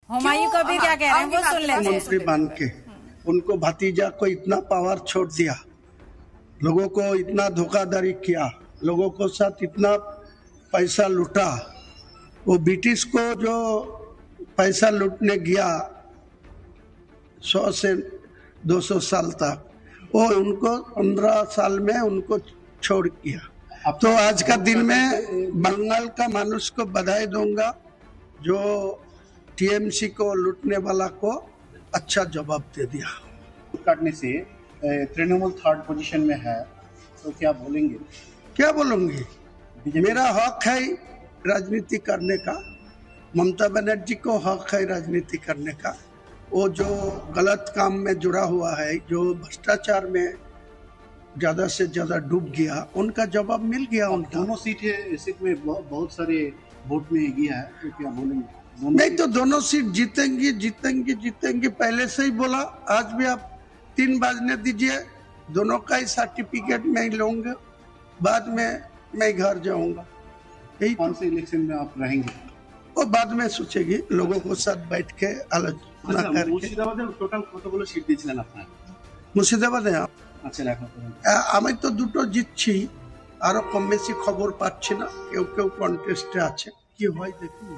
हुमायूं को भी क्या कह रहे हैं वो सुन लेते हैं। मंत्री बन के उनको भतीजा को इतना पावर छोड़ दिया, लोगों को इतना धोखाधड़ी किया, लोगों को साथ इतना पैसा लूटा। वो ब्रिटिश को जो पैसा लूटने गया 100 से 200 साल तक, वो उनको 15 साल में उनको छोड़ किया। अब तो आज का दिन में बंगाल का मानुष को बधाई दूंगा जो टीएमसी को लूटने वाला को अच्छा जवाब दे दिया। काटने से तृणमूल 3rd पोजीशन में है, तो क्या बोलेंगे? क्या बोलूंगी, मेरा हक है राजनीति करने का, ममता बनर्जी को हक है राजनीति करने का। वो जो गलत काम में जुड़ा हुआ है, जो भ्रष्टाचार में ज्यादा से ज्यादा डूब गया, उनका जवाब मिल गया। उनका दोनों सीट में बहुत सारे वोट में गया है, तो क्या बोलेंगे? नहीं तो दोनों सीट जीतेंगी जीतेंगी जीतेंगी, पहले से ही बोला। आज भी आप 3 बजने दीजिए, दोनों का ही सर्टिफिकेट मैं लूंगा, बाद में मैं घर जाऊंगा। यही कौन से इलेक्शन में आप रहेंगे वो बाद में सोचेगी, लोगों को साथ बैठ के आलोचना करके। মুর্শিদাবাদে টোটাল কতগুলো সিট দিয়েছিলেন আপনারা? মুর্শিদাবাদে আচ্ছা, এখন আমি তো দুটো জিতছি, আরো কম বেশি খবর পাচ্ছি না, কেউ কেউ কন্টেস্টে আছে, কি হয় দেখুন।